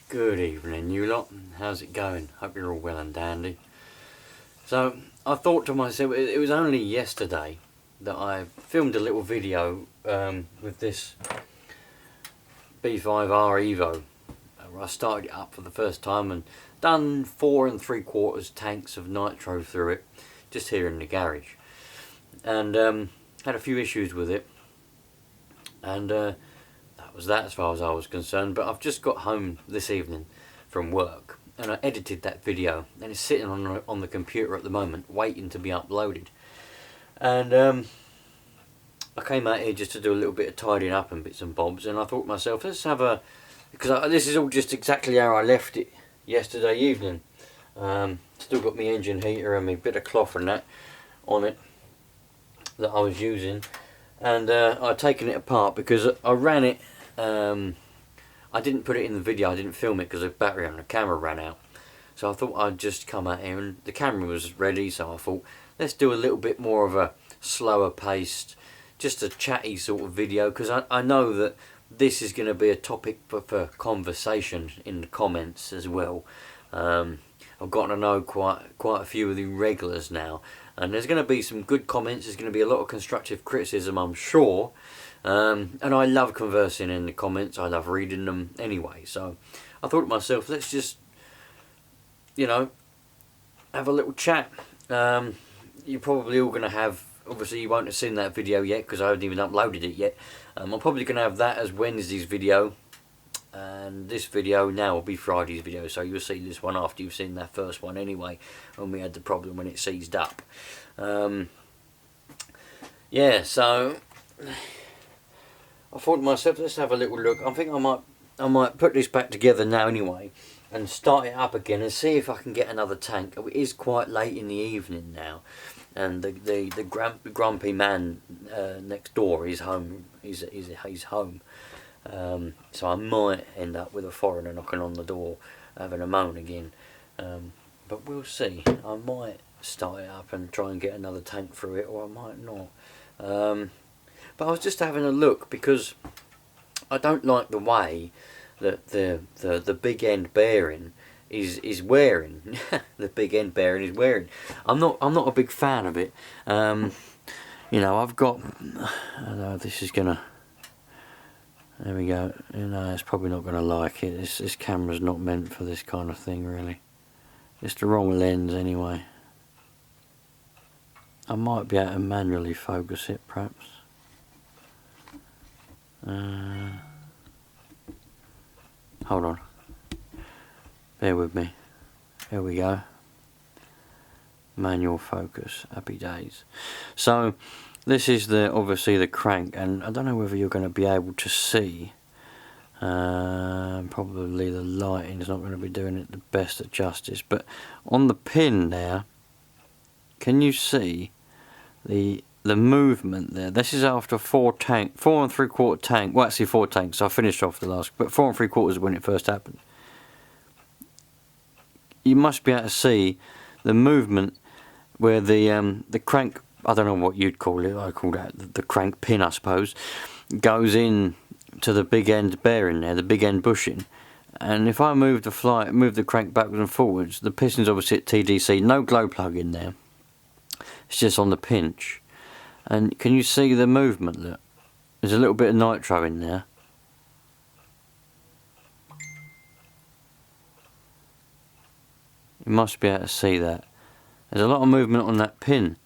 Good evening, you lot. How's it going? Hope you're all well and dandy. So, I thought to myself, it was only yesterday that I filmed a little video with this B5R EVO. I started it up for the first time and done 4 3/4 tanks of nitro through it, just here in the garage. And had a few issues with it. And that was that as far as I was concerned. But I've just got home this evening from work and I edited that video, and it's sitting on the computer at the moment waiting to be uploaded. And I came out here just to do a little bit of tidying up and bits and bobs, and I thought to myself, let's have a, because this is all just exactly how I left it yesterday evening. Still got my engine heater and my bit of cloth and that on it that I was using, and I'd taken it apart because I ran it. I didn't put it in the video, I didn't film it because the battery on the camera ran out. So I thought I'd just come out here, and the camera was ready, so I thought let's do a little bit more of a slower paced, just a chatty sort of video, because I know that this is going to be a topic for conversation in the comments as well. I've gotten to know quite a few of the regulars now, and there's going to be some good comments, there's going to be a lot of constructive criticism, I'm sure. And I love conversing in the comments, I love reading them anyway, so I thought to myself, let's just, you know, have a little chat. You're probably all going to have, obviously you won't have seen that video yet because I haven't even uploaded it yet. I'm probably going to have that as Wednesday's video, and this video now will be Friday's video, so you'll see this one after you've seen that first one anyway, when we had the problem when it seized up. Yeah, so I thought to myself, let's have a little look. I think I might put this back together now anyway and start it up again and see if I can get another tank. It is quite late in the evening now, and the grumpy man next door is home. He's home. So I might end up with a foreigner knocking on the door, having a moan again. But we'll see. I might start it up and try and get another tank through it, or I might not. But I was just having a look because I don't like the way that the big end bearing is wearing. The big end bearing is wearing. I'm not a big fan of it. You know, I've got. I know this is gonna. There we go. You know, it's probably not gonna like it. This camera's not meant for this kind of thing, really. It's the wrong lens anyway. I might be able to manually focus it, perhaps. Hold on. Bear with me. Here we go. Manual focus. Happy days. So this is obviously the crank, and I don't know whether you're going to be able to see. Probably the lighting is not going to be doing it the best of justice, but on the pin there, can you see the movement there? This is after 4 3/4 tank. Well, actually 4 tanks. I finished off the last, but 4 3/4 when it first happened. You must be able to see the movement where the crank, I don't know what you'd call it, I call that the crank pin, I suppose, goes in to the big end bearing there, the big end bushing. And if I move the crank backwards and forwards, the piston's obviously at TDC, no glow plug in there. It's just on the pinch. And can you see the movement? Look, there's a little bit of nitro in there. You must be able to see that. There's a lot of movement on that pin.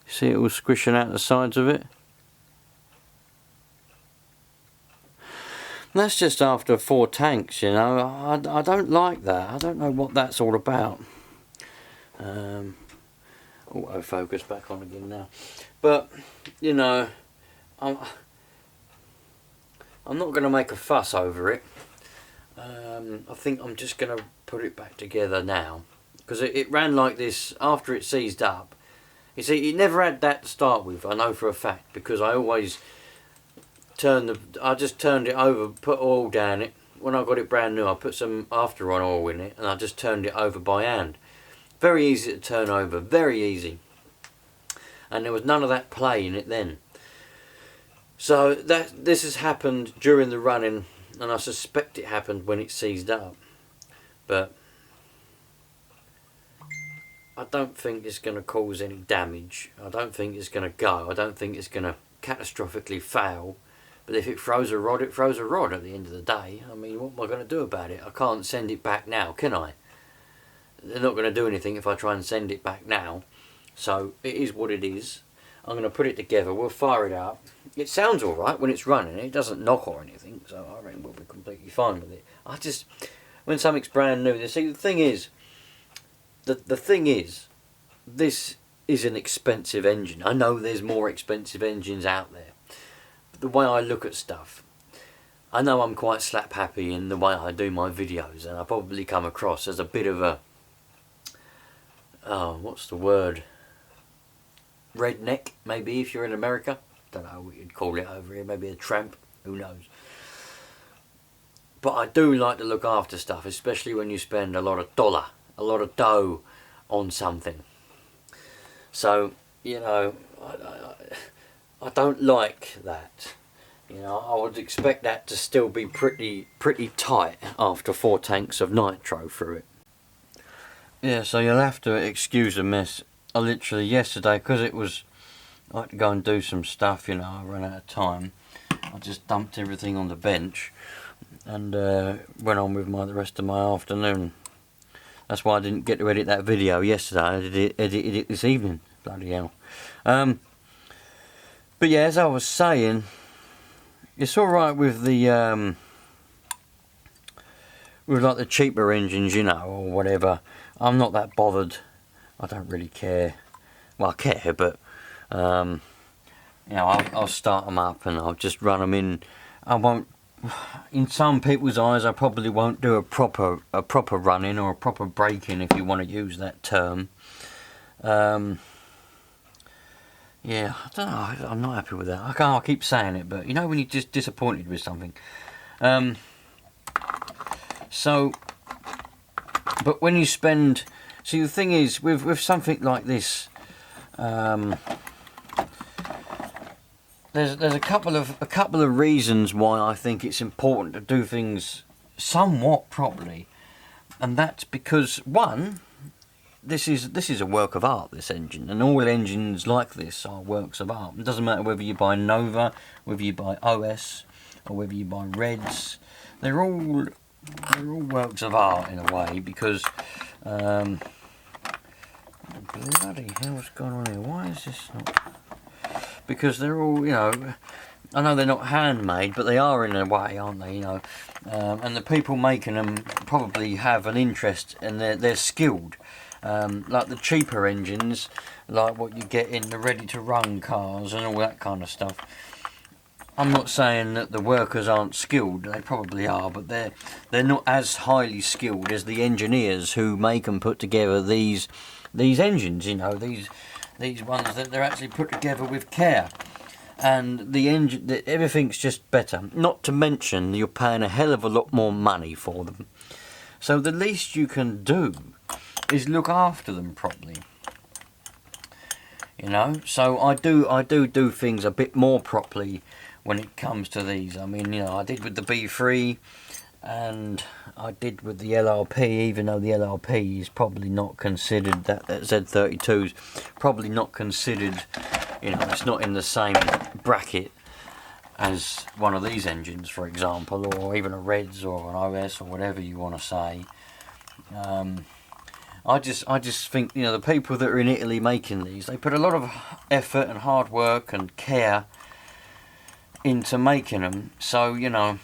See it all squishing out the sides of it? That's just after 4 tanks, you know. I don't like that. I don't know what that's all about. Autofocus back on again now. But, you know, I'm not going to make a fuss over it. I think I'm just going to put it back together now. Because it ran like this after it seized up. You see, it never had that to start with, I know for a fact, because I always I just turned it over, put oil down it. When I got it brand new, I put some after-on oil in it, and I just turned it over by hand. Very easy to turn over, very easy. And there was none of that play in it then. So this has happened during the running, and I suspect it happened when it seized up. But I don't think it's going to cause any damage. I don't think it's going to go. I don't think it's going to catastrophically fail. But if it throws a rod, it throws a rod at the end of the day. I mean, what am I going to do about it? I can't send it back now, can I? They're not going to do anything if I try and send it back now. So it is what it is. I'm going to put it together. We'll fire it up. It sounds alright when it's running. It doesn't knock or anything. So I reckon we'll be completely fine with it. When something's brand new, see, the thing is, this is an expensive engine. I know there's more expensive engines out there. But the way I look at stuff, I know I'm quite slap happy in the way I do my videos, and I probably come across as a bit of a, what's the word? Redneck, maybe, if you're in America. Don't know what you'd call it over here. Maybe a tramp. Who knows? But I do like to look after stuff, especially when you spend a lot of dough on something. So, you know, I don't like that. You know, I would expect that to still be pretty tight after 4 tanks of nitro through it. Yeah, so you'll have to excuse the mess. I literally yesterday, because it was, I had to go and do some stuff, you know, I ran out of time. I just dumped everything on the bench and went on with the rest of my afternoon. That's why I didn't get to edit that video yesterday. I edited it this evening. Bloody hell. But yeah, as I was saying, it's alright with the with like the cheaper engines, you know, or whatever. I'm not that bothered. I don't really care. Well, I care, but you know, I'll start them up and I'll just run them in. I won't. In some people's eyes, I probably won't do a proper run-in or a proper break-in, if you want to use that term. Yeah, I don't know. I'm not happy with that. I keep saying it, but you know when you're just disappointed with something. So, but when you spend, see, the thing is with something like this, there's a couple of reasons why I think it's important to do things somewhat properly, and that's because, one, this is a work of art, this engine, and all engines like this are works of art. It doesn't matter whether you buy Nova, whether you buy OS, or whether you buy Reds. They're all works of art in a way, because bloody hell's going on here? Why is this not? Because they're all, you know, I know they're not handmade, but they are in a way, aren't they? You know, and the people making them probably have an interest, and they're skilled. Like the cheaper engines, like what you get in the ready-to-run cars and all that kind of stuff. I'm not saying that the workers aren't skilled; they probably are, but they're not as highly skilled as the engineers who make and put together these engines. You know, these ones that they're actually put together with care, and the engine, everything's just better. Not to mention you're paying a hell of a lot more money for them. So the least you can do is look after them properly. You know, so I do things a bit more properly when it comes to these. I mean, you know, I did with the B3 and I did with the LRP, even though the LRP is probably not considered, that Z32 is probably not considered, you know, it's not in the same bracket as one of these engines, for example, or even a Reds or an OS or whatever you want to say. I just think, you know, the people that are in Italy making these, they put a lot of effort and hard work and care into making them. So, you know,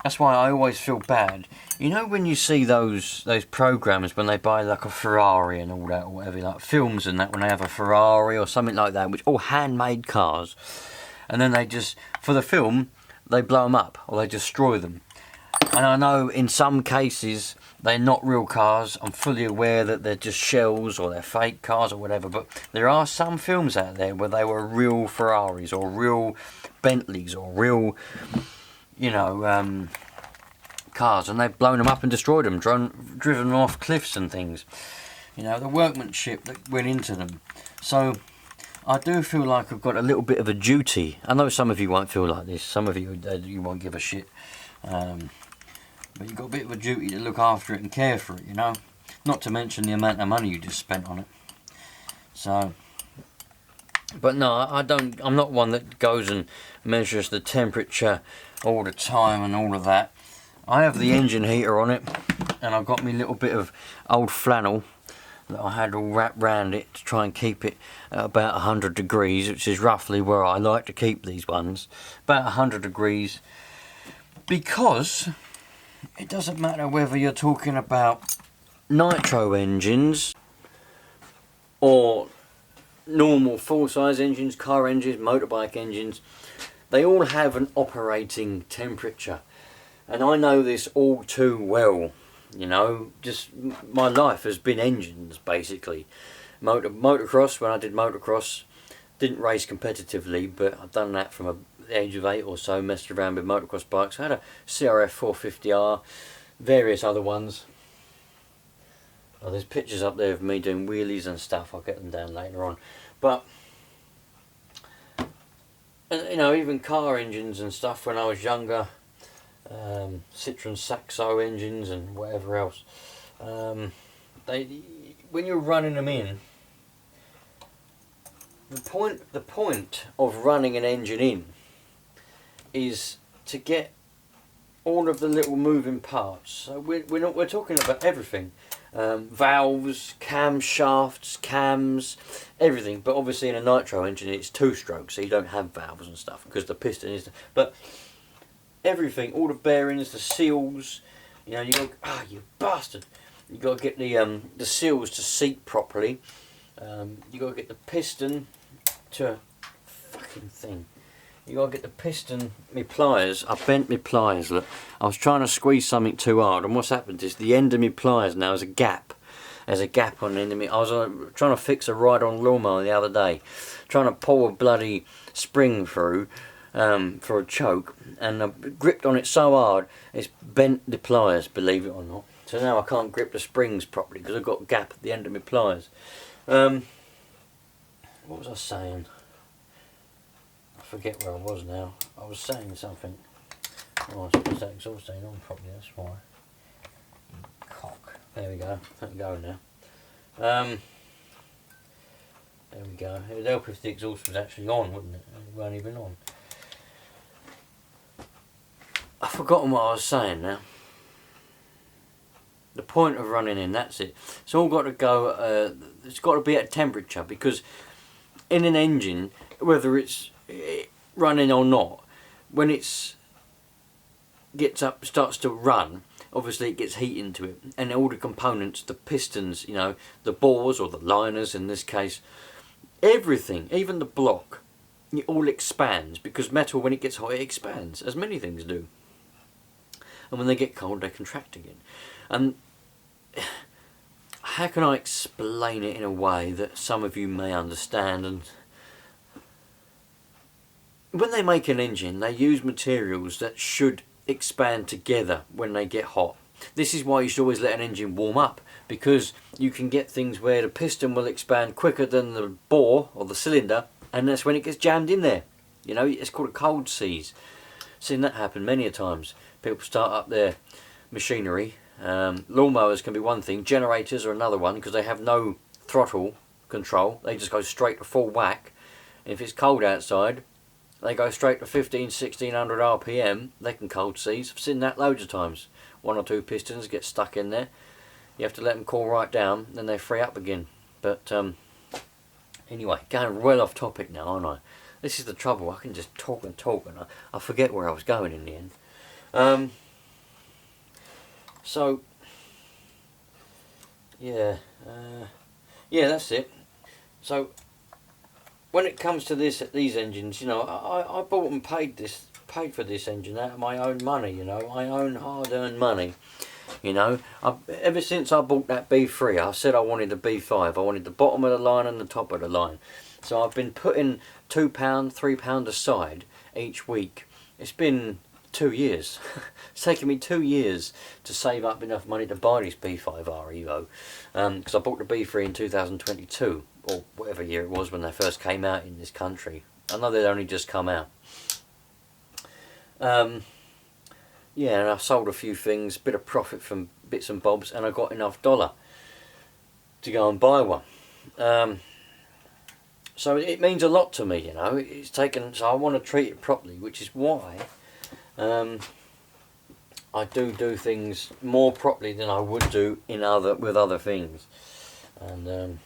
that's why I always feel bad. You know, when you see those programmers when they buy like a Ferrari and all that, or whatever, like films and that, when they have a Ferrari or something like that, which all handmade cars, and then they just, for the film, they blow them up or they destroy them. And I know in some cases they're not real cars. I'm fully aware that they're just shells or they're fake cars or whatever, but there are some films out there where they were real Ferraris or real Bentleys or real, you know, cars, and they've blown them up and destroyed them, driven them off cliffs and things. you know, the workmanship that went into them. So I do feel like I've got a little bit of a duty. I know some of you won't feel like this, some of you won't give a shit, but you've got a bit of a duty to look after it and care for it, you know, not to mention the amount of money you just spent on it. So, but no, I'm not one that goes and measures the temperature all the time and all of that. I have the engine heater on it, and I've got me little bit of old flannel that I had all wrapped round it to try and keep it at about 100 degrees, which is roughly where I like to keep these ones, about 100 degrees, because it doesn't matter whether you're talking about nitro engines or normal full-size engines, car engines, motorbike engines. They all have an operating temperature, and I know this all too well. You know, just my life has been engines basically. Motocross, when I did motocross, didn't race competitively, but I've done that from the age of 8 or so, messed around with motocross bikes. I had a CRF 450R, various other ones. Oh, there's pictures up there of me doing wheelies and stuff. I'll get them down later on. But, you know, even car engines and stuff when I was younger, Citroen Saxo engines and whatever else, when you're running them in, the point of running an engine in is to get all of the little moving parts. So we're talking about everything. Valves, camshafts, cams, everything. But obviously in a nitro engine it's 2-stroke, so you don't have valves and stuff because the piston is. But everything, all the bearings, the seals. You know, you go, you bastard! You got to get the seals to seat properly. You got to get the piston to fucking thing. You got to get the piston. My pliers, I bent my pliers. Look, I was trying to squeeze something too hard, and what's happened is the end of my pliers now is a gap. There's a gap on the end of me. I was trying to fix a ride-on lawnmower the other day, trying to pull a bloody spring through for a choke, and I gripped on it so hard it's bent the pliers, believe it or not. So now I can't grip the springs properly because I've got a gap at the end of my pliers. What was I saying? I forget where I was now. I was saying something. Oh, I suppose that exhaust ain't on properly, that's why. Cock. There we go. Let me go now. There we go. It would help if the exhaust was actually on, wouldn't it? It weren't even on. I've forgotten what I was saying now. The point of running in, that's it. It's all got to go, it's got to be at temperature, because in an engine, whether it's running or not, when it's gets up, starts to run, obviously it gets heat into it, and all the components, the pistons, you know, the bores or the liners in this case, everything, even the block, it all expands, because metal, when it gets hot, it expands, as many things do. And when they get cold, they contract again. And how can I explain it in a way that some of you may understand? And when they make an engine, they use materials that should expand together when they get hot. This is why you should always let an engine warm up, because you can get things where the piston will expand quicker than the bore or the cylinder, and that's when it gets jammed in there. You know, it's called a cold seize. Seen that happen many a times. People start up their machinery. Lawnmowers can be one thing, generators are another one, because they have no throttle control. They just go straight to full whack. And if it's cold outside, they go straight to 1600 RPM. They can cold seize. I've seen that loads of times. 1 or 2 pistons get stuck in there. You have to let them cool right down, then they free up again. But anyway, going well off topic now, aren't I? This is the trouble. I can just talk and talk, and I forget where I was going in the end. So yeah, that's it. So when it comes to these engines, you know, I bought and paid for this engine out of my own money. You know, my own hard-earned money. You know, ever since I bought that B3, I said I wanted a B5. I wanted the bottom of the line and the top of the line. So I've been putting £2, £3 aside each week. It's been 2 years. It's taken me 2 years to save up enough money to buy this B5R EVO, because I bought the B3 in 2022, or whatever year it was when they first came out in this country. I know they'd only just come out. Yeah, and I sold a few things, bit of profit from bits and bobs, and I got enough dollar to go and buy one. So it means a lot to me, you know. It's taken, so I want to treat it properly, which is why I do things more properly than I would do with other things. And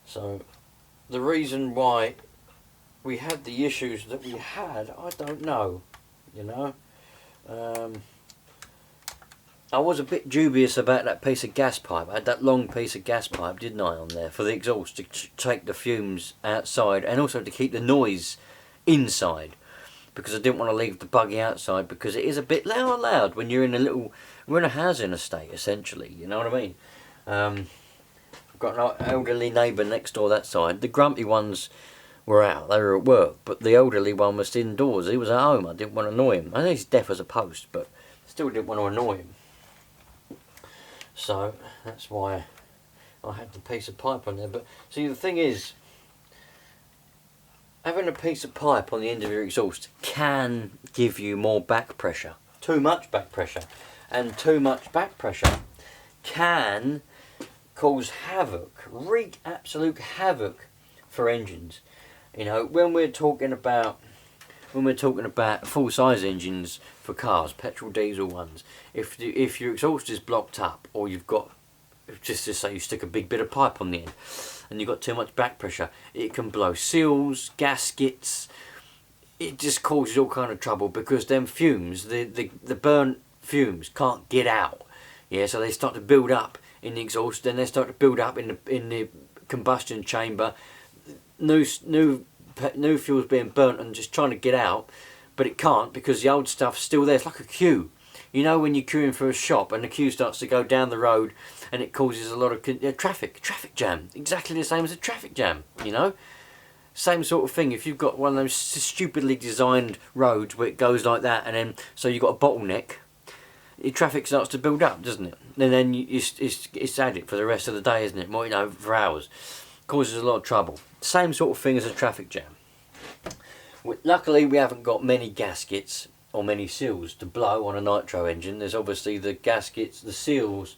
so the reason why we had the issues that we had, I don't know, you know. I was a bit dubious about that piece of gas pipe. I had that long piece of gas pipe, didn't I, on there for the exhaust to take the fumes outside, and also to keep the noise inside, because I didn't want to leave the buggy outside, because it is a bit loud when you're in we're in a housing estate essentially, you know what I mean. I've got an elderly neighbour next door that side. The grumpy ones were out, they were at work, but the elderly one was indoors. He was at home. I didn't want to annoy him. I know he's deaf as a post, but still didn't want to annoy him. So that's why I had the piece of pipe on there. But see, the thing is, having a piece of pipe on the end of your exhaust can give you more back pressure. Too much back pressure. And too much back pressure can cause havoc, wreak absolute havoc for engines. You know, when we're talking about full size engines for cars, petrol diesel ones, if your exhaust is blocked up, or you've got, just to say you stick a big bit of pipe on the end and you've got too much back pressure, it can blow seals, gaskets. It just causes all kind of trouble, because them fumes, the burnt fumes can't get out. Yeah, so they start to build up in the exhaust, then they start to build up in the combustion chamber. New fuel's being burnt and just trying to get out, but it can't, because the old stuff's still there. It's like a queue. You know, when you're queuing for a shop and the queue starts to go down the road, and it causes a lot of traffic jam. Exactly the same as a traffic jam, you know. Same sort of thing. If you've got one of those stupidly designed roads where it goes like that, and then so you've got a bottleneck, your traffic starts to build up, doesn't it? And then it's at it for the rest of the day, isn't it? More, you know, for hours. Causes a lot of trouble. Same sort of thing as a traffic jam. Luckily, we haven't got many gaskets or many seals to blow on a nitro engine. There's obviously the gaskets, the seals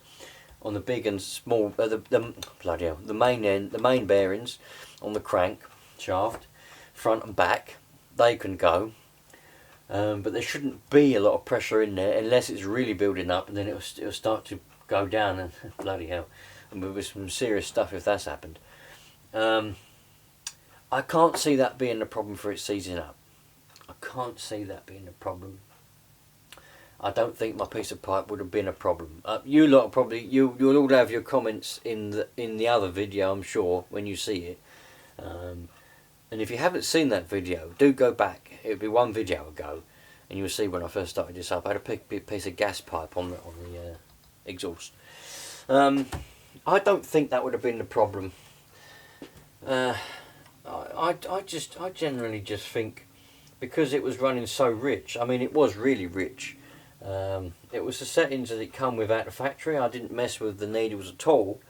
on the big and small, bloody hell, the main bearings on the crank shaft, front and back. They can go, but there shouldn't be a lot of pressure in there unless it's really building up, and then it'll start to go down, and bloody hell, and with some serious stuff if that's happened. I can't see that being a problem for it seizing up. I can't see that being a problem. I don't think my piece of pipe would have been a problem. You lot probably, you'll all have your comments in the other video, I'm sure, when you see it. And if you haven't seen that video, do go back. It'll be one video ago, and you'll see when I first started this up. I had a big piece of gas pipe on the exhaust. I don't think that would have been the problem. I generally just think, because it was running so rich. I mean, it was really rich. It was the settings that it come with out the factory. I didn't mess with the needles at all,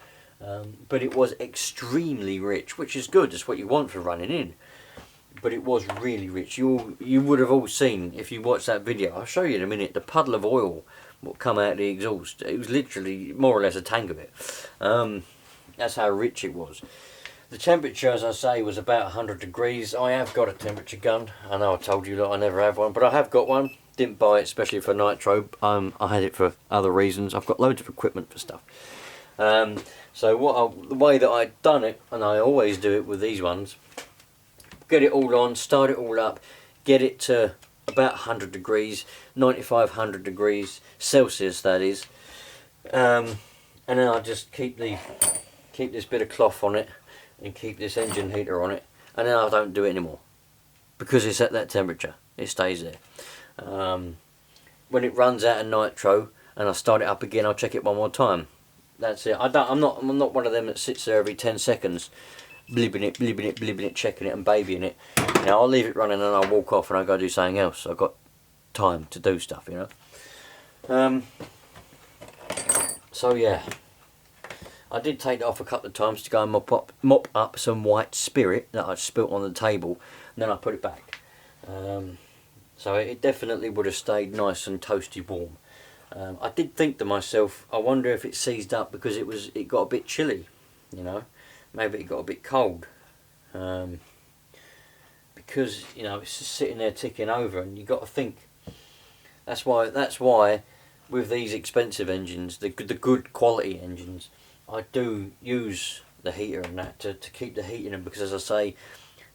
but it was extremely rich, which is good. That's what you want for running in. But it was really rich. You would have all seen, if you watch that video, I'll show you in a minute, the puddle of oil what come out of the exhaust. It was literally more or less a tank of it. That's how rich it was. The temperature, as I say, was about 100 degrees. I have got a temperature gun. I know I told you that I never have one, but I have got one. Didn't buy it especially for nitro. I had it for other reasons. I've got loads of equipment for stuff. So the way that I'd done it, and I always do it with these ones, get it all on, start it all up, get it to about 100 degrees, 95, 100 degrees Celsius, that is. And then I just keep this bit of cloth on it, and keep this engine heater on it, and then I don't do it anymore, because it's at that temperature. It stays there. When it runs out of nitro and I start it up again, I'll check it one more time. That's it. I'm not one of them that sits there every 10 seconds blibbing it, checking it and babying it. Now I'll leave it running and I'll walk off and I'll go do something else. I've got time to do stuff, you know. So yeah, I did take it off a couple of times to go and mop up some white spirit that I'd spilt on the table, and then I put it back. So it definitely would have stayed nice and toasty warm. I did think to myself, I wonder if it seized up because it got a bit chilly, you know. Maybe it got a bit cold. Because, you know, it's just sitting there ticking over, and you've got to think. That's why with these expensive engines, the good quality engines, I do use the heater and that to keep the heat in them, because as I say,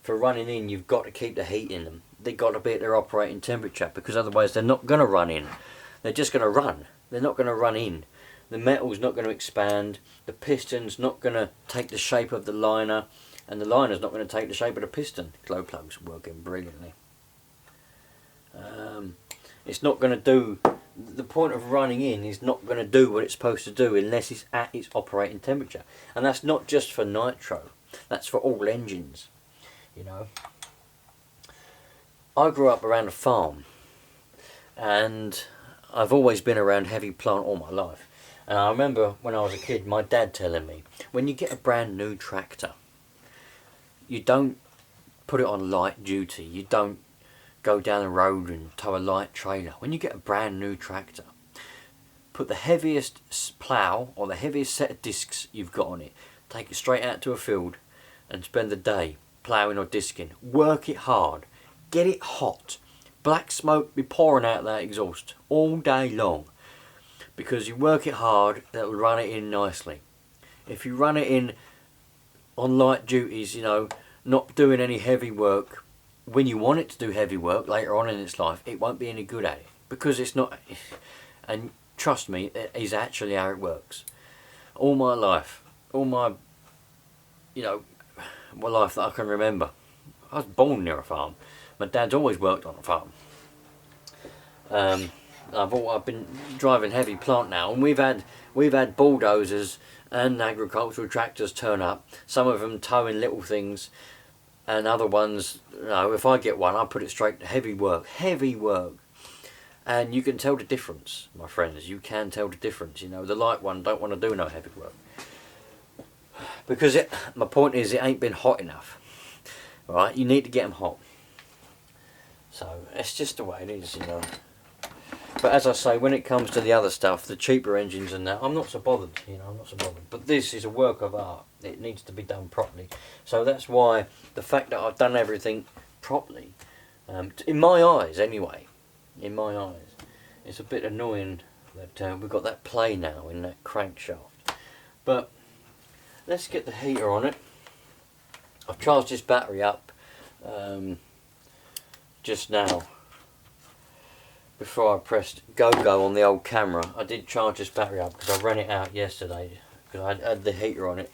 for running in, you've got to keep the heat in them. They've got to be at their operating temperature, because otherwise they're not going to run in. They're just going to run. They're not going to run in. The metal's not going to expand. The piston's not going to take the shape of the liner, and the liner's not going to take the shape of the piston. Glow plug's working brilliantly. It's not going to do. The point of running in is not going to do what it's supposed to do unless it's at its operating temperature, and that's not just for nitro. That's for all engines. You know. I grew up around a farm, and I've always been around heavy plant all my life. And I remember when I was a kid, my dad telling me, when you get a brand new tractor, you don't put it on light duty. You don't go down the road and tow a light trailer. When you get a brand new tractor, put the heaviest plough or the heaviest set of discs you've got on it, take it straight out to a field and spend the day ploughing or disking. Work it hard. Get it hot. Black smoke be pouring out that exhaust all day long. Because you work it hard, that'll run it in nicely. If you run it in on light duties, you know, not doing any heavy work, when you want it to do heavy work later on in its life, it won't be any good at it. Because it's not, and trust me, it is actually how it works. All my life, all my, you know, my life that I can remember, I was born near a farm. My dad's always worked on a farm. I've been driving heavy plant now, and we've had bulldozers and agricultural tractors turn up. Some of them towing little things, and other ones, you know, if I get one, I put it straight to heavy work, and you can tell the difference, my friends. You can tell the difference. You know, the light one don't want to do no heavy work because my point is, it ain't been hot enough. Right? You need to get them hot. So it's just the way it is, you know. But as I say, when it comes to the other stuff, the cheaper engines and that, I'm not so bothered, you know, I'm not so bothered. But this is a work of art. It needs to be done properly. So that's why the fact that I've done everything properly, in my eyes anyway, in my eyes, it's a bit annoying that we've got that play now in that crankshaft. But let's get the heater on it. I've charged this battery up just now. Before I pressed go on the old camera, I did charge this battery up because I ran it out yesterday because I had the heater on it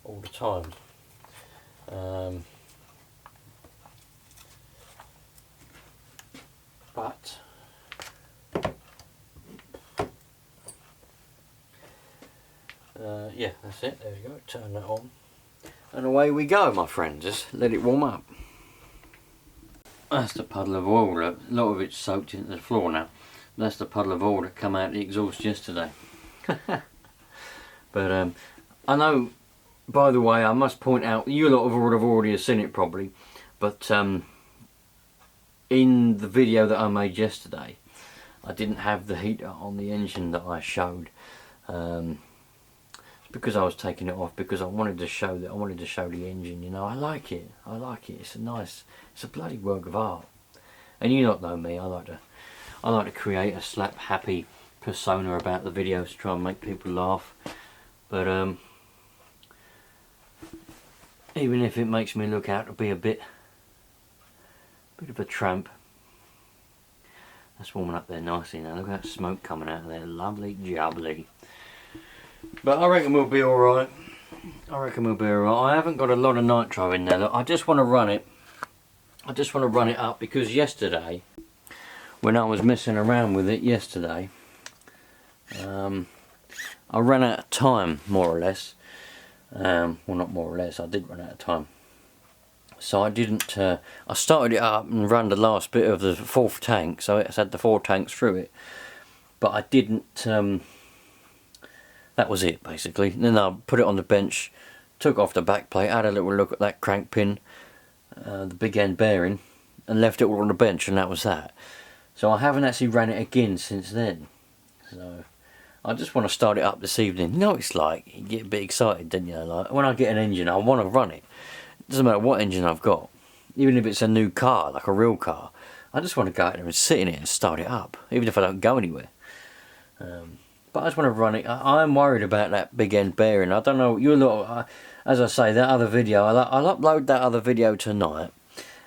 all the time. But yeah, that's it. There we go. Turn that on, and away we go, my friends. Just let it warm up. That's the puddle of oil. A lot of it's soaked into the floor now. That's the puddle of oil that came out the exhaust yesterday. But I know, by the way, I must point out, you lot have already seen it probably, but in the video that I made yesterday, I didn't have the heater on the engine that I showed. It's because I was taking it off because I wanted to show the engine. You know, I like it. It's a bloody work of art. And you lot know me. I like to create a slap happy persona about the videos to try and make people laugh. But even if it makes me look out to be a bit of a tramp. That's warming up there nicely now. Look at that smoke coming out of there. Lovely jubbly. But I reckon we'll be alright. I haven't got a lot of nitro in there. Look, I just want to run it. I just want to run it up because yesterday, when I was messing around with it yesterday, I ran out of time, more or less. Well, not more or less, I did run out of time. So I didn't, I started it up and ran the last bit of the 4th tank, so it's had the 4 tanks through it, but I didn't, that was it basically. And then I put it on the bench, took off the back plate, had a little look at that crank pin, the big end bearing, and left it all on the bench, and that was that. So I haven't actually ran it again since then. So I just want to start it up this evening. You know what it's like, you get a bit excited, don't you? Like when I get an engine, I want to run it. It doesn't matter what engine I've got, even if it's a new car, like a real car. I just want to go out there and sit in it and start it up, even if I don't go anywhere. But I just want to run it. I'm worried about that big end bearing. I don't know, you lot, as I say, that other video, I'll upload that other video tonight,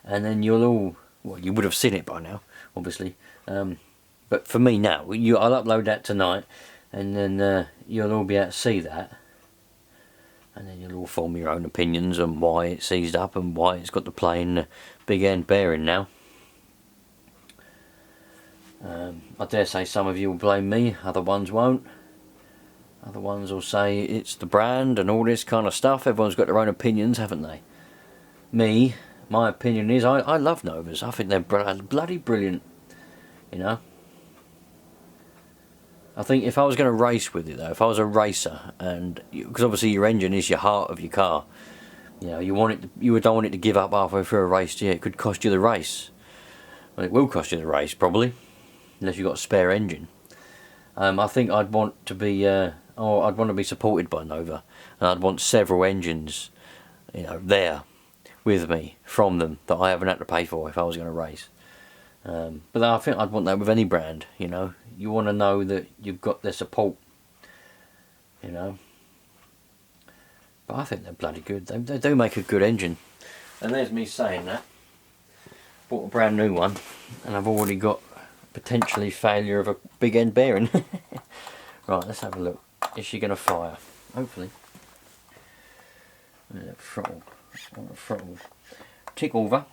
and then you'll all, well, you would have seen it by now, obviously. But for me now, I'll upload that tonight, and then you'll all be able to see that. And then you'll all form your own opinions on why it's seized up and why it's got the plain big end bearing now. I dare say some of you will blame me, other ones won't. Other ones will say it's the brand and all this kind of stuff. Everyone's got their own opinions, haven't they? Me, my opinion is I love Novas. I think they're bloody brilliant, you know. I think if I was going to race with it though, if I was a racer, and because obviously your engine is your heart of your car, you know, you don't want it to give up halfway through a race. Yeah, it could cost you the race. Well, it will cost you the race probably, unless you've got a spare engine. I think I'd want to be, I'd want to be supported by Nova, and I'd want several engines, you know, there with me from them that I haven't had to pay for if I was going to race. But I think I'd want that with any brand, you know. You want to know that you've got their support, you know. But I think they're bloody good. They do make a good engine. And there's me saying that. Bought a brand new one, and I've already got potentially failure of a big end bearing. Right, let's have a look. Is she going to fire? Hopefully. Throttle. Throttle. Tick over.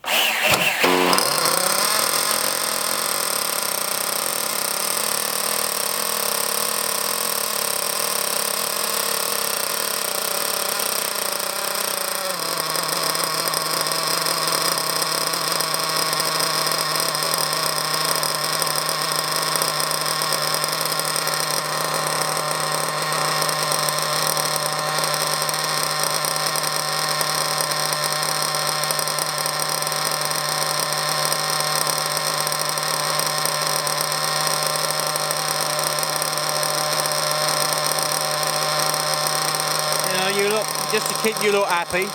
Just to keep you lot happy.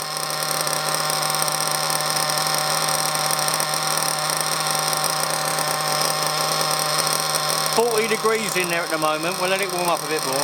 .40 degrees in there at the moment. We'll let it warm up a bit more.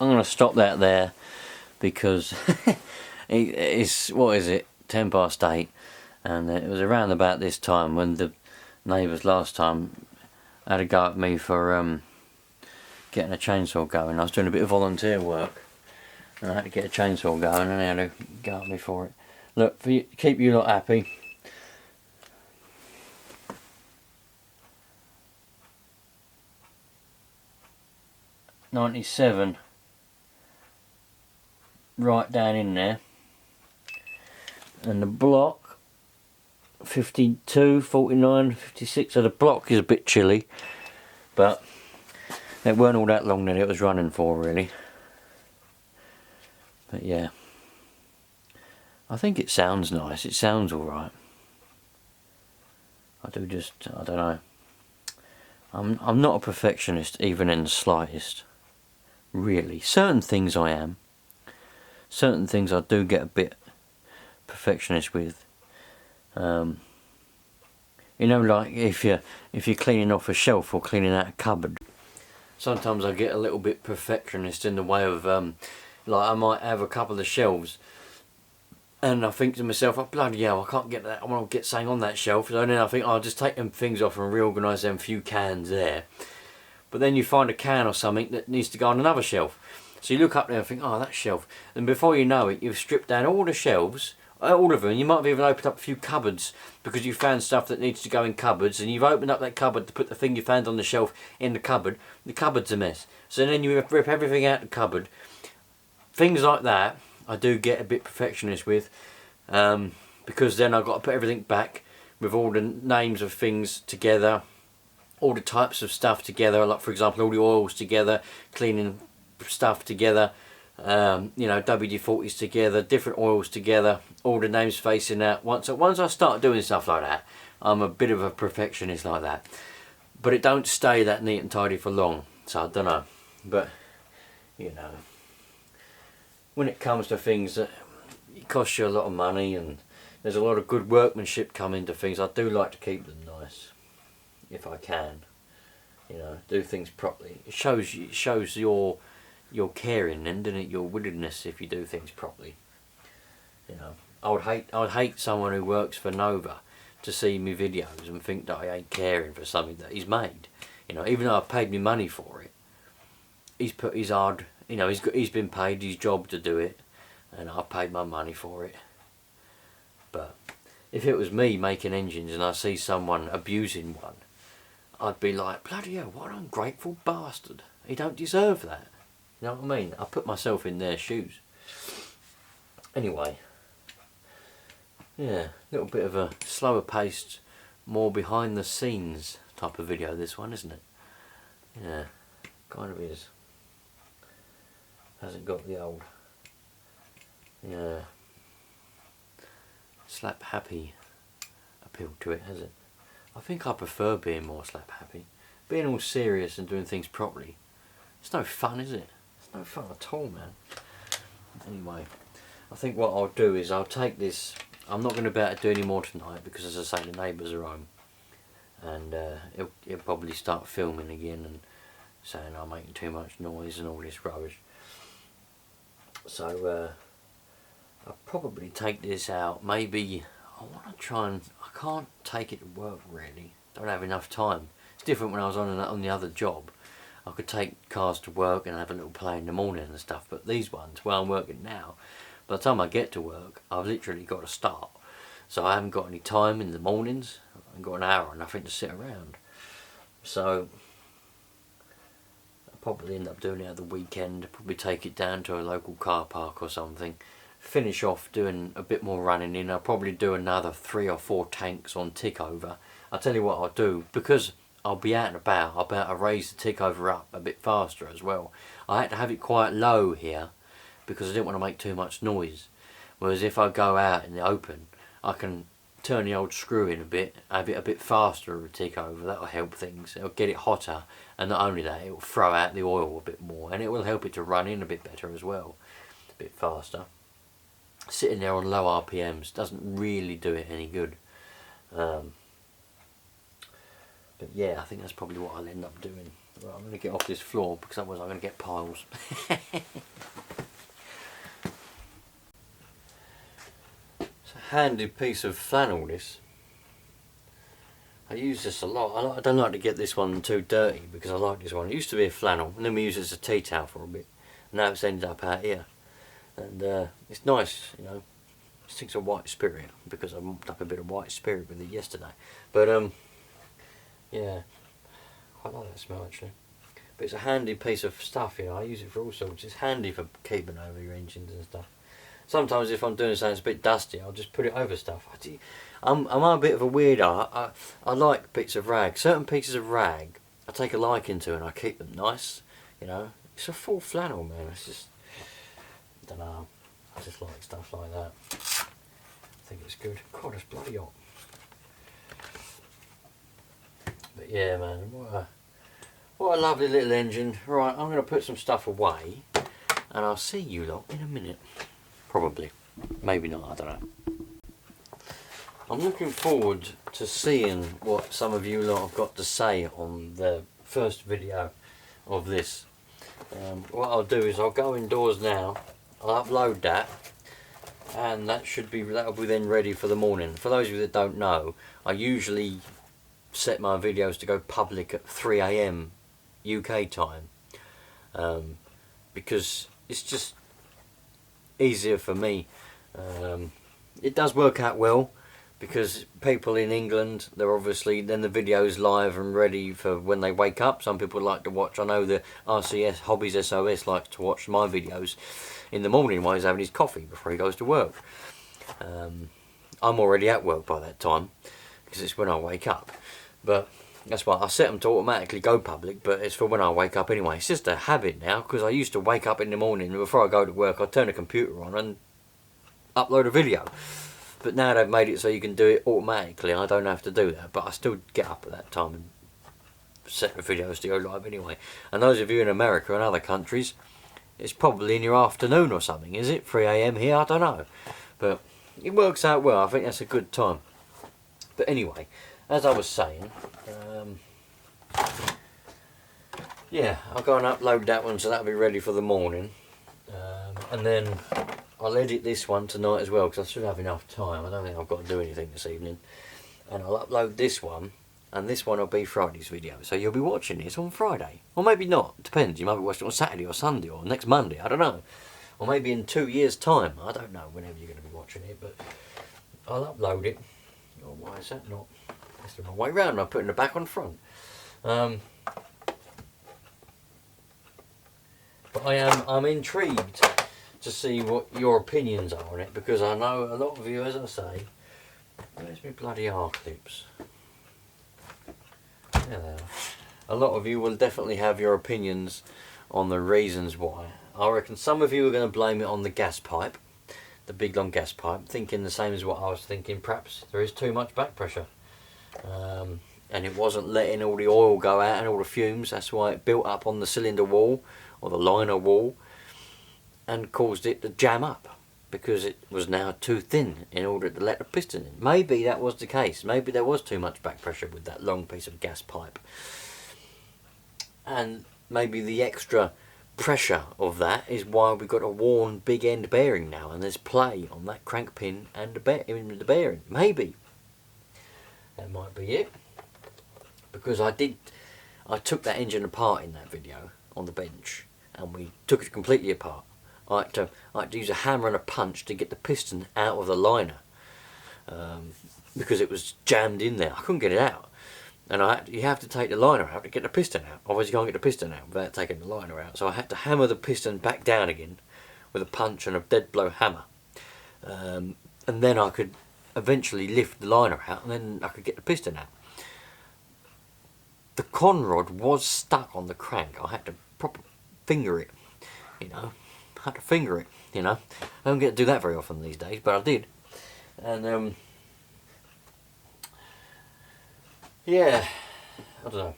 I'm going to stop that there because it's, what is it, 10 past 8, and it was around about this time when the neighbours last time had a go at me for getting a chainsaw going. I was doing a bit of volunteer work and I had to get a chainsaw going, and they had to go at me for it. Look, for you, keep you lot happy, .97 right down in there, and the block 52, 49, 56, so the block is a bit chilly, but it weren't all that long that it was running for, really. But yeah, I think it sounds nice. It sounds alright. I don't know. I'm not a perfectionist, even in the slightest. Really. Certain things I am. Certain things I do get a bit perfectionist with. You know, like if you're cleaning off a shelf or cleaning out a cupboard, sometimes I get a little bit perfectionist in the way of like I might have a couple of shelves and I think to myself, oh bloody hell, I can't get that, I want to get something on that shelf. So then I think, oh, I'll just take them things off and reorganise them few cans there. But then you find a can or something that needs to go on another shelf. So you look up there and think, oh, that shelf. And before you know it, you've stripped down all the shelves, all of them. You might have even opened up a few cupboards because you found stuff that needs to go in cupboards, and you've opened up that cupboard to put the thing you found on the shelf in the cupboard. The cupboard's a mess. So then you rip everything out of the cupboard. Things like that I do get a bit perfectionist with, because then I've got to put everything back with all the names of things together, all the types of stuff together, like for example all the oils together, cleaning stuff together, you know, WD-40s together, different oils together, all the names facing out. Once I start doing stuff like that, I'm a bit of a perfectionist like that. But it don't stay that neat and tidy for long, so I don't know. But, you know, when it comes to things that it costs you a lot of money and there's a lot of good workmanship come into things, I do like to keep them nice, if I can. You know, do things properly. It shows your caring, and doesn't it, your willingness if you do things properly. You know, I would hate someone who works for Nova to see me videos and think that I ain't caring for something that he's made. You know, even though I've paid me money for it, he's put his hard. You know, he's been paid his job to do it, and I've paid my money for it. But if it was me making engines and I see someone abusing one, I'd be like, bloody hell, what an ungrateful bastard. He don't deserve that. You know what I mean? I put myself in their shoes. Anyway, yeah, a little bit of a slower paced, more behind the scenes type of video, this one, isn't it? Yeah, kind of is. Hasn't got the old, yeah, slap happy appeal to it, has it? I think I prefer being more slap happy. Being all serious and doing things properly, it's no fun, is it? It's no fun at all, man. Anyway, I think what I'll do is I'll take this. I'm not going to be able to do any more tonight because, as I say, the neighbours are home, and he'll probably start filming again and saying I'm making too much noise and all this rubbish. So I'll probably take this out. Maybe I want to try and, I can't take it to work really. Don't have enough time. It's different when I was on the other job. I could take cars to work and have a little play in the morning and stuff. But these ones, where I'm working now, by the time I get to work, I've literally got to start. So I haven't got any time in the mornings. I've got an hour and nothing to sit around. So probably end up doing it at the weekend, probably take it down to a local car park or something, finish off doing a bit more running in. I'll probably do another 3 or 4 tanks on tick over. I'll tell you what I'll do, because I'll be out and about, I'll be able to raise the tick over up a bit faster as well. I had to have it quite low here because I didn't want to make too much noise, whereas if I go out in the open I can turn the old screw in a bit, have it a bit faster of a tick over. That'll help things. It'll get it hotter, and not only that, it will throw out the oil a bit more, and it will help it to run in a bit better as well, a bit faster. Sitting there on low RPMs doesn't really do it any good. But yeah, I think that's probably what I'll end up doing. Right, I'm going to get off this floor because otherwise I'm going to get piles. It's a handy piece of flannel, this. I use this a lot. I don't like to get this one too dirty because I like this one. It used to be a flannel and then we used it as a tea towel for a bit. Now it's ended up out here. And it's nice, you know. It stinks of white spirit because I mopped up a bit of white spirit with it yesterday. But yeah, quite like that smell actually. But it's a handy piece of stuff, you know. I use it for all sorts. It's handy for keeping over your engines and stuff. Sometimes if I'm doing something that's a bit dusty, I'll just put it over stuff. I'm a bit of a weirdo. I like bits of rag. Certain pieces of rag I take a liking to and I keep them nice, you know. It's a full flannel, man. It's just, I don't know, I just like stuff like that. I think it's good. God, it's bloody hot. But yeah, man, what a lovely little engine. Right, I'm going to put some stuff away and I'll see you lot in a minute. Probably. Maybe not, I don't know. I'm looking forward to seeing what some of you lot have got to say on the first video of this. What I'll do is I'll go indoors now, I'll upload that, and that'll be then ready for the morning. For those of you that don't know, I usually set my videos to go public at 3 AM UK time, because it's just easier for me. It does work out well, because people in England, they're obviously, then the video's live and ready for when they wake up. Some people like to watch, I know the RCS Hobbies SOS likes to watch my videos in the morning while he's having his coffee before he goes to work. I'm already at work by that time, because it's when I wake up. But that's why I set them to automatically go public, but it's for when I wake up anyway. It's just a habit now, because I used to wake up in the morning and before I go to work I'd turn the computer on and upload a video. But now they've made it so you can do it automatically. I don't have to do that, but I still get up at that time and set the videos to go live anyway. And those of you in America and other countries, it's probably in your afternoon or something, is it? 3 AM here, I don't know. But it works out well. I think that's a good time. But anyway, as I was saying, yeah, I'll go and upload that one so that'll be ready for the morning. And then I'll edit this one tonight as well, because I should have enough time. I don't think I've got to do anything this evening. And I'll upload this one, and this one will be Friday's video. So you'll be watching this on Friday. Or maybe not, it depends. You might be watching it on Saturday or Sunday or next Monday, I don't know. Or maybe in 2 years' time. I don't know whenever you're going to be watching it, but I'll upload it. Oh, why is that not? That's the wrong way round. I'm putting the back on front. But I'm intrigued to see what your opinions are on it, because I know a lot of you, as I say, where's my bloody R clips? There they are. A lot of you will definitely have your opinions on the reasons why. I reckon some of you are going to blame it on the gas pipe, the big long gas pipe, thinking the same as what I was thinking. Perhaps there is too much back pressure, and it wasn't letting all the oil go out and all the fumes. That's why it built up on the cylinder wall or the liner wall and caused it to jam up, because it was now too thin in order to let the piston in. Maybe that was the case. Maybe there was too much back pressure with that long piece of gas pipe, and maybe the extra pressure of that is why we've got a worn big end bearing now, and there's play on that crank pin and the bearing. Maybe that might be it, because I took that engine apart in that video on the bench, and we took it completely apart. I had to use a hammer and a punch to get the piston out of the liner, because it was jammed in there. I couldn't get it out, and you have to take the liner out to get the piston out. Otherwise you can't get the piston out without taking the liner out. So I had to hammer the piston back down again with a punch and a dead blow hammer, and then I could eventually lift the liner out, and then I could get the piston out. The con rod was stuck on the crank. I had to proper finger it, you know. I had to finger it, you know. I don't get to do that very often these days, but I did. And yeah, I don't know.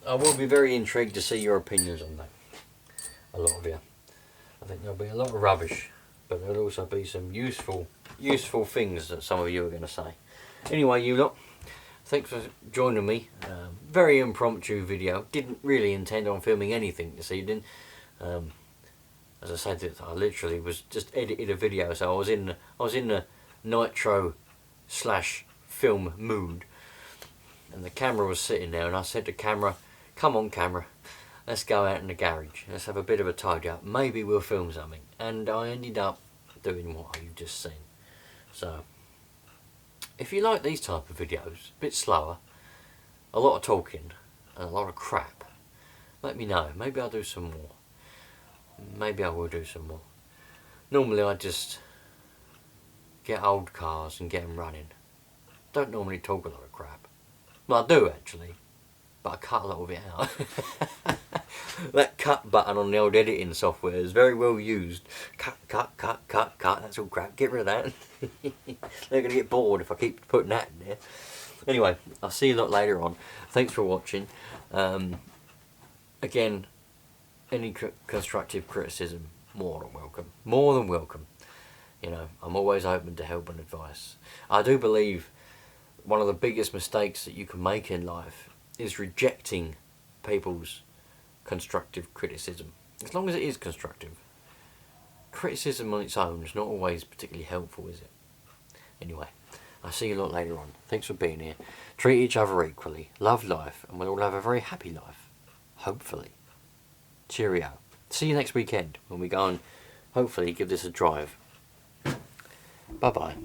I will be very intrigued to see your opinions on that. A lot of you. I think there'll be a lot of rubbish, but there'll also be some useful things that some of you are going to say. Anyway, you lot, thanks for joining me. Very impromptu video. Didn't really intend on filming anything this evening. As I said, I literally was just edited a video, so I was in the Nitro / film mood, and the camera was sitting there, and I said to camera, "Come on, camera, let's go out in the garage. Let's have a bit of a tidy up. Maybe we'll film something." And I ended up doing what you've just seen. So, if you like these type of videos, a bit slower, a lot of talking, and a lot of crap, let me know. Maybe I'll do some more. Maybe I will do some more. Normally I just get old cars and get them running. Don't normally talk a lot of crap. Well, I do actually. but I cut a lot of it out. That cut button on the old editing software is very well used. Cut, cut, cut, cut, cut. That's all crap. Get rid of that. They're going to get bored if I keep putting that in there. Anyway, I'll see you a lot later on. Thanks for watching. Again, any constructive criticism, more than welcome. More than welcome. You know, I'm always open to help and advice. I do believe one of the biggest mistakes that you can make in life is rejecting people's constructive criticism. As long as it is constructive. Criticism on its own is not always particularly helpful, is it? Anyway, I'll see you a lot later on. Thanks for being here. Treat each other equally. Love life, and we'll all have a very happy life. Hopefully. Cheerio. See you next weekend when we go and hopefully give this a drive. Bye bye.